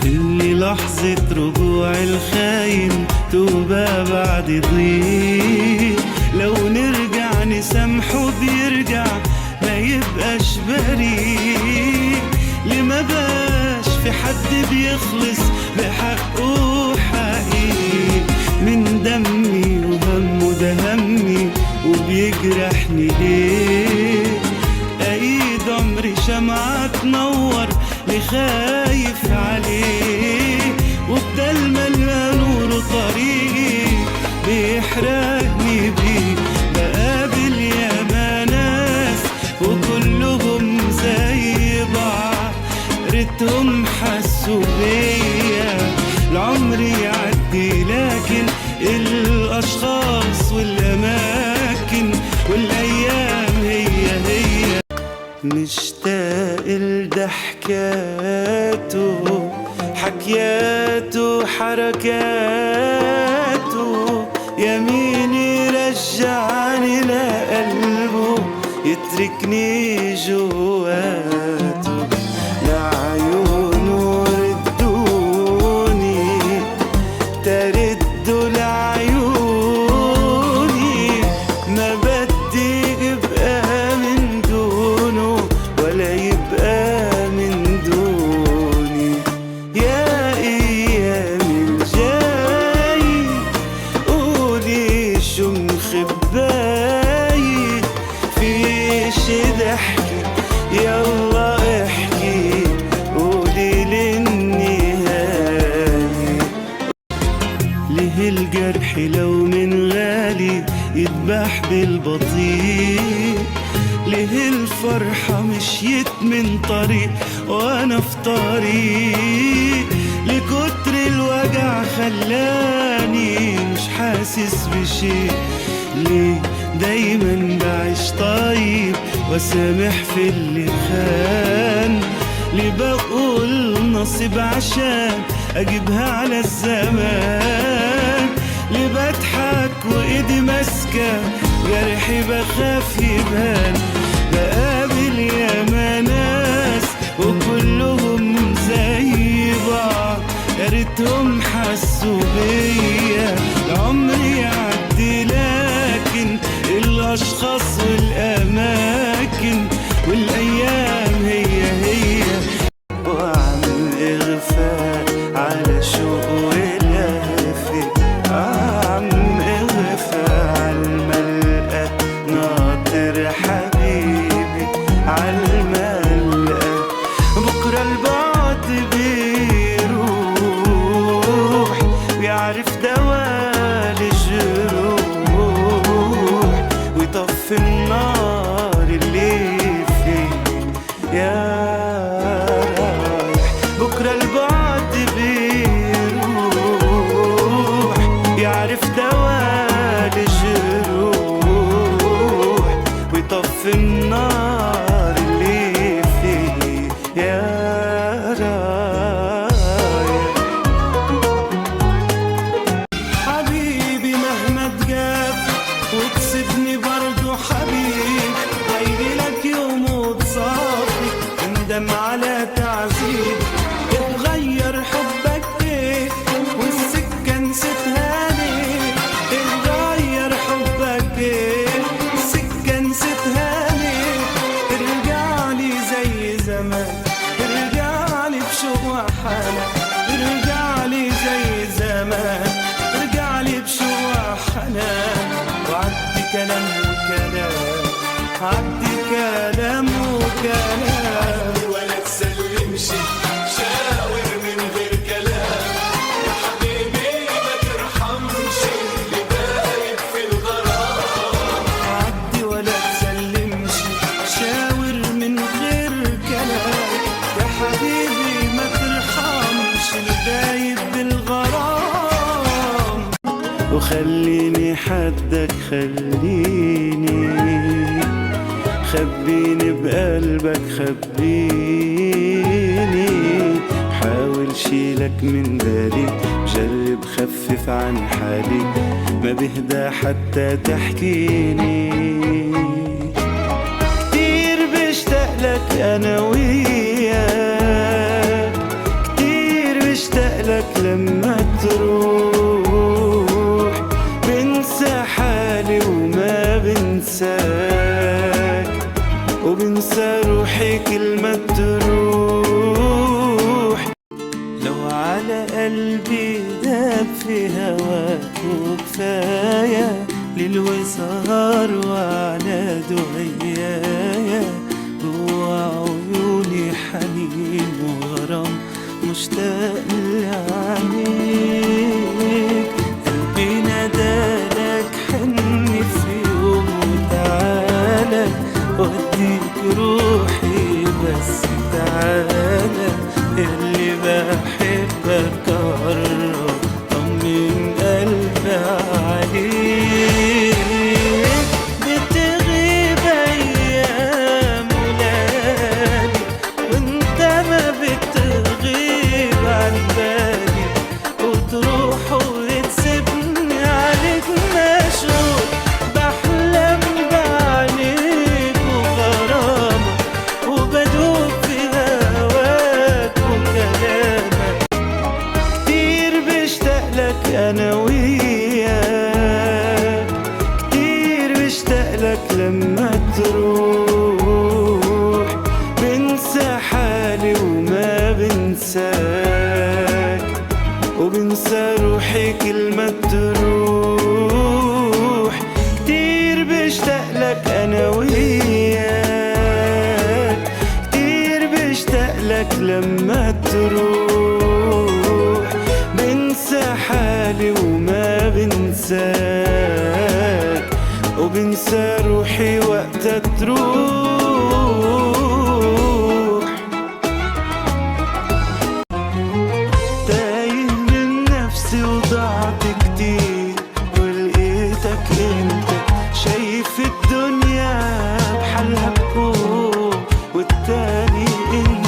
اللي لحظة رجوع الخاين توبة بعد ضيق، لو نرجع نسامحه بيرجع ما يبقاش بريء. ليه ما باش في حد بيخلص بحقه حقيقي؟ من دمي وهمه ده همي وبيجرحني ليه؟ ايد عمري شمعة تنور ليه خايف عليه؟ وبدل ما القى نور طريقي بيحرقني بيه. بقابل ياما ناس وكلهم زي بعض، ريتهم حسوا بيا العمر يعدي، لكن الاشخاص والاماكن والايام هي مشتاق لضحكاته حكياته حركاته، يمين يرجعني لقلبه يتركني جواته. لعيونه ردوني تردوا لعيوني، ما بدي ابقى من دونه ولا يبقى من دوني. يا ايام الجاي قولي شو مخباي، فيش ضحكي يلا احكي قولي للنهاية. ليه الجرح لو من غالي يذبح بالبطيء؟ ليه الفرحة مشيت من طريق وانا في طريق؟ لكتر الوجع خلاني مش حاسس بشيء. ليه دايما بعيش طيب وسامح في اللي خان؟ ليه بقول نصيب عشان اجيبها على الزمان؟ ليه بضحك وايدي ماسكة جرحي بخاف يبان؟ بقابل ياما ناس وكلهم زي بعض، يا ريتهم حسوا بيا العمر يعدي، لكن الاشخاص والاماكن والايام هي وعم اغفاء على شوق ولهفة، عم اغفاء عالملقى ناطر حبيبي عالملقى. بكرة البعد بيروح بيعرف دوا الجروح ويطفي النار اللي فيه. يا رايح بكرة البعد بيروح يعرف دوا الجروح ويطفي النار اللي فيه. يا رايح حبيبي مهما تجاب وتسيبني برضو حبيب، هيجي لك يوم وتصافي اندم على تعذيب. اتغير حبك ايه والسكة نسيتها ليه؟ اتغير حبك ايه السكة نسيتها ليه؟ ارجعلي زي زمان، ارجعلي بشوق وحنان، ارجعلي زي زمان، ارجعلي بشوق وحنان. وعدي كلام وكلام، عدي كلام وكلام، ولا تسلمش شاور من غير كلام. يا حبيبي ما ترحمش اللي بايت في الغرام. عدي ولا تسلمش شاور من غير كلام. يا حبيبي ما ترحمش اللي دايب بالغرام. وخليني حدك خليني، خبيني بقلبك خبيني، حاول شيلك من بالي، جرب خفف عن حالي، ما بهدى حتى تحكيني. كتير بشتاق لك انا وياك، كتير بشتاقلك لما تروح، بنسى حالي وما بنساك، وبنسى روحي كل ما تروح. لو على قلبي داب في هواك وكفاية ليل وسهر وعلى دعيايا، جوا عيوني حنين وغرام مشتاق لعينيك. قلبي نادالك حني في يوم وتعالى، وديك روحي بس تعالى، اللي بحبك قرب طمن قلبي عليك. بتغيب ايام وليالي وانت ما بتغيب عن بالي، وتروح وتسيبني عليك مشغول، بحلم بعينيك وغرامك، وبدوب في هواك وكلامك. كتير بشتاقلك انا وياك، كتير بشتاقلك لما تروح، بنسى حالي وما بنساك، وبنسى روحي كل ما تروح. كتير بشتاقلك انا وياك، كتير بشتاقلك لما تروح، بنسى حالي وما بنساك، وبنسى روحي وقتها تروح. تايه من نفسي وضعت كتير، ولقيتك انت شايف الدنيا بحالها بكون، والتاني انت